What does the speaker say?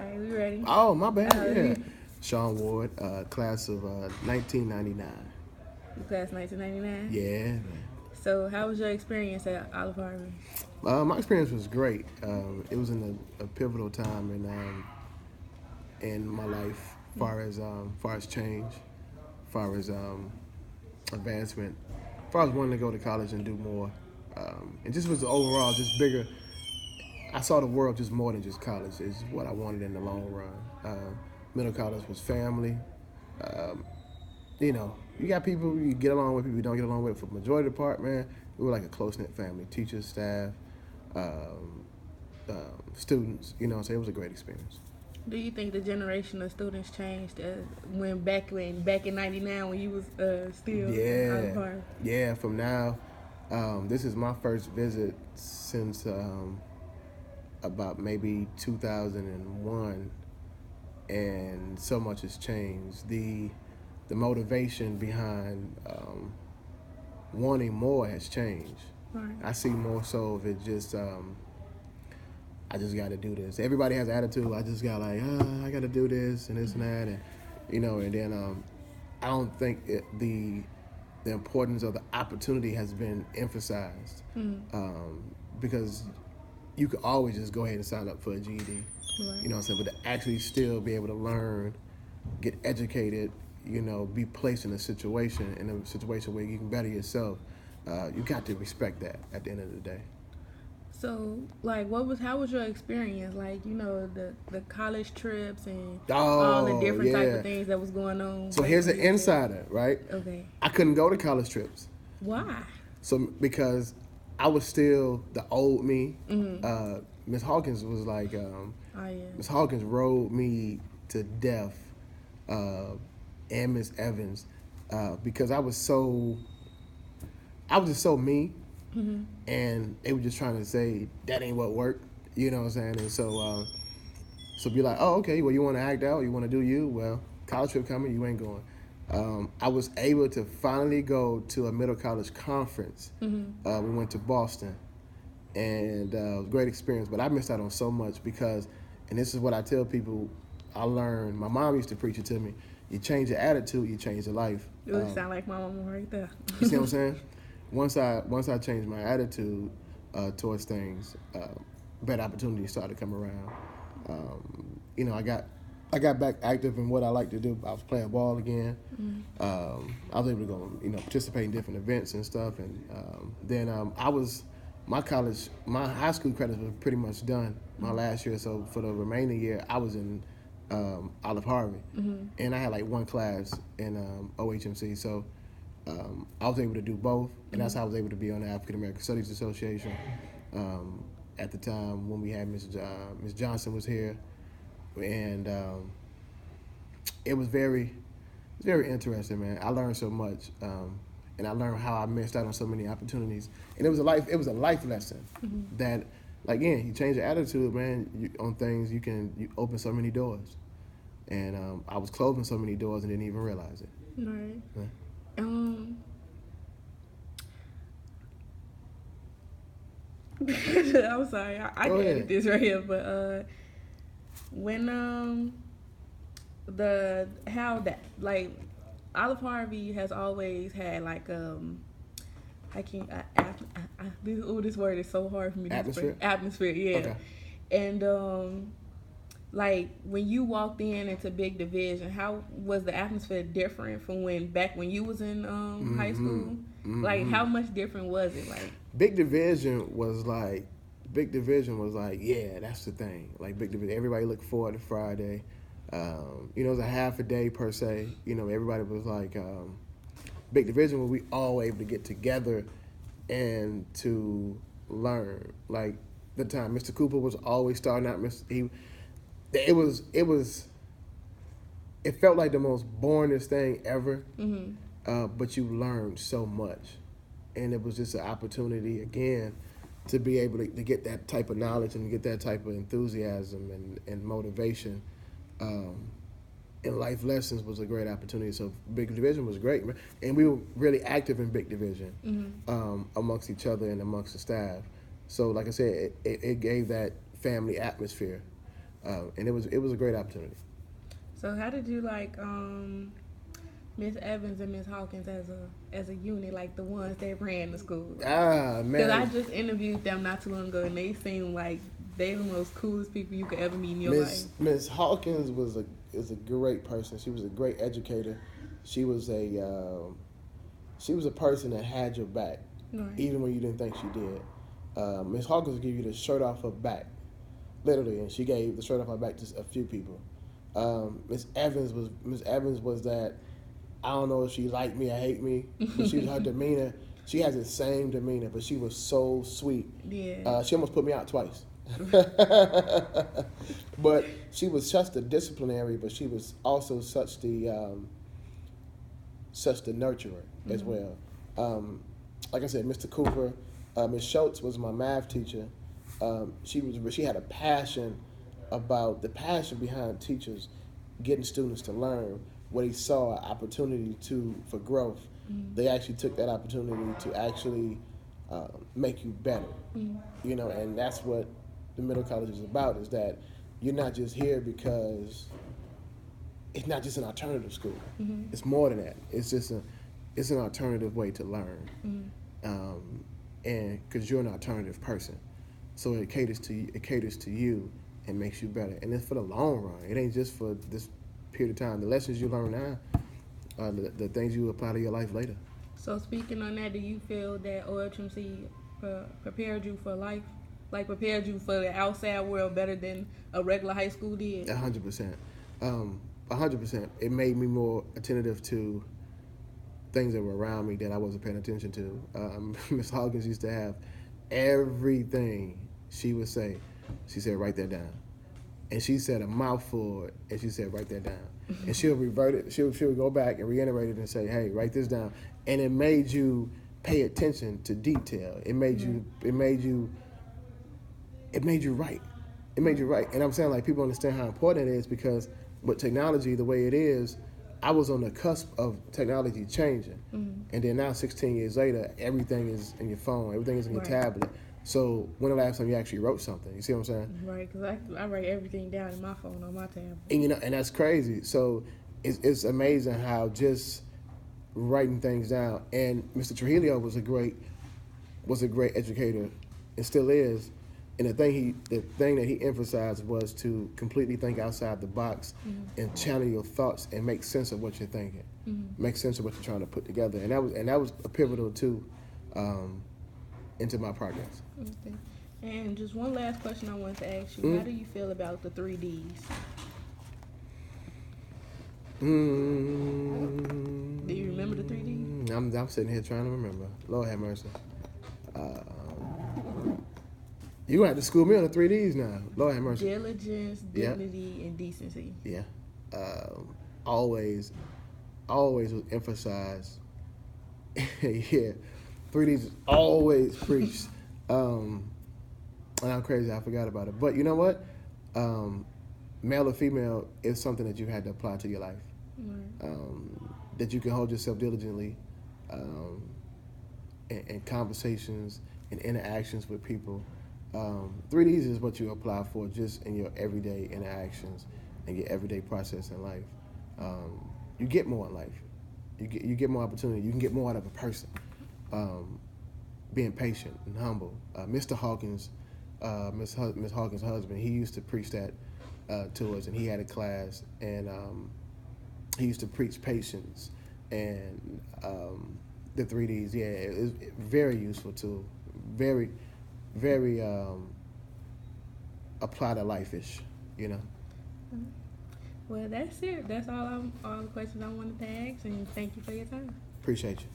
All right, we ready? Oh, my bad. Yeah. You Sean Ward, class of 1999. class 1999. Yeah, man. So, how was your experience at Olive Harvey? My experience was great. It was in a pivotal time in my life, far as change, far as advancement, far as wanting to go to college and do more, and just was overall just bigger. I saw the world just more than just college. Is what I wanted in the long run. Middle college was family. Um, you got people you get along with, people you don't get along with. For the majority of the part, man, we were like a close knit family. Teachers, staff, um, students. So it was a great experience. Do you think the generation of students changed back in '99 when you was still in Olive Yeah, Harvey? yeah. From now, this is my first visit since about maybe 2001, and so much has changed. The motivation behind wanting more has changed. Right. I see more so of it just I just got to do this. Everybody has attitude. I just got like I got to do this and this and that, and and then I don't think the importance of the opportunity has been emphasized because you could always just go ahead and sign up for a GED. Right. You know what I'm saying? But to actually still be able to learn, get educated, be placed in a situation where you can better yourself, you got to respect that at the end of the day. So, like, how was your experience? Like, the college trips and all the Oh, different type yeah. of things that was going on. So back here's when an you was there? insider, right? Okay. I couldn't go to college trips. Why? So because I was still the old me. Mm-hmm. Miss Hawkins was like, Oh yeah. Miss Hawkins rode me to death, and Miss Evans, because I was just so me, Mm-hmm. and they were just trying to say that ain't what worked. You know what I'm saying? And so be like, oh, okay, well, you want to act out, you want to do you, well, college trip coming, you ain't going. I was able to finally go to a middle college conference. Mm-hmm. We went to Boston, and it was a great experience, but I missed out on so much because, and this is what I tell people, I learned, my mom used to preach it to me, you change your attitude, you change your life. It would sound like my mama right there. You see what I'm saying? Once I changed my attitude towards things, better opportunities started to come around. I got back active in what I like to do. I was playing ball again. I was able to go, participate in different events and stuff. And then my high school credits were pretty much done my last year. So for the remaining year, I was in Olive Harvey, and I had like one class in OHMC. So I was able to do both, and that's how I was able to be on the African American Studies Association. At the time when we had Miss Johnson was here, and it was very interesting, man. I learned so much, and I learned how I missed out on so many opportunities. And it was a life lesson that, like, again, you change your attitude, man, on things. You open so many doors, and I was closing so many doors and didn't even realize it. Right. Yeah. I'm sorry, I Go can ahead. edit this right here, but when the how that like Olive Harvey has always had like I can't this word is so hard for me to Atmosphere? explain. Atmosphere, yeah. Okay. And like when you walked into Big Division, how was the atmosphere different from back when you was in high school? Like how much different was it? Like Big Division was like, yeah, that's the thing. Like Big Division, everybody looked forward to Friday. It was a half a day per se. Everybody was like, Big Division, where we all able to get together and to learn. Like the time Mr. Cooper was always starting out. It felt like the most boringest thing ever. But you learned so much, and it was just an opportunity again to be able to get that type of knowledge and get that type of enthusiasm and motivation. And life lessons was a great opportunity. So Big Division was great, man. And we were really active in Big Division amongst each other and amongst the staff. So like I said, it gave that family atmosphere. And it was a great opportunity. So how did you like Miss Evans and Miss Hawkins as a unit, like the ones that ran the school? Ah, man. Because I just interviewed them not too long ago, and they seem like they the most coolest people you could ever meet in your life. Miss Hawkins is a great person. She was a great educator. She was a person that had your back, Right. even when you didn't think she did. Miss Hawkins would give you the shirt off her back, literally, and she gave the shirt off her back to a few people. Miss Evans was that. I don't know if she liked me or hate me, but she was her demeanor. She has the same demeanor, but she was so sweet. Yeah. She almost put me out twice. But she was such the disciplinary, but she was also such the nurturer as well. Like I said, Mr. Cooper, Ms. Schultz was my math teacher. She had a passion behind teachers getting students to learn. What he saw an opportunity for growth. They actually took that opportunity to actually make you better. You know, and that's what the middle college is about, is that you're not just here because it's not just an alternative school. It's more than that. It's an alternative way to learn. And because you're an alternative person. So it caters to you and makes you better. And it's for the long run. It ain't just for this period of time. The lessons you learn now are the things you apply to your life later. So speaking on that, do you feel that OHMC prepared you for life? Like prepared you for the outside world better than a regular high school did? 100%. 100%. It made me more attentive to things that were around me that I wasn't paying attention to. Miss Hawkins used to have everything she would say. She said, write that down. And she said a mouthful, and she said, write that down. And she'll revert it. She'll go back and reiterate it and say, hey, write this down. And it made you pay attention to detail. It made you right. It made you right. And I'm saying, like, people understand how important it is, because with technology the way it is, I was on the cusp of technology changing. And then now, 16 years later, everything is in your phone. Everything is in your tablet. So when the last time you actually wrote something? You see what I'm saying? Right, because I write everything down in my phone on my tablet. And and that's crazy. So it's amazing how just writing things down. And Mr. Trujillo was a great educator, and still is. And the thing that he emphasized was to completely think outside the box and channel your thoughts and make sense of what you're thinking, make sense of what you're trying to put together. And that was a pivotal too. Into my progress. Okay. And just one last question I wanted to ask you. How do you feel about the 3Ds? Do you remember the 3Ds? I'm sitting here trying to remember. Lord have mercy. You gonna have to school me on the 3Ds now. Lord have mercy. Diligence, dignity, and decency. Yeah. Always was emphasized. Yeah. 3Ds is always preached. And I'm crazy, I forgot about it. But you know what? Male or female is something that you had to apply to your life. That you can hold yourself diligently in conversations and interactions with people. 3Ds is what you apply for just in your everyday interactions and your everyday process in life. You get more in life. You get more opportunity. You can get more out of a person. Being patient and humble. Mr. Hawkins, Miss Hawkins' husband, he used to preach that to us, and he had a class, and he used to preach patience and the 3Ds. Yeah, it was very useful too. Very, very apply to life-ish, you know. Well, that's it. That's all the questions I wanted to ask, and thank you for your time. Appreciate you.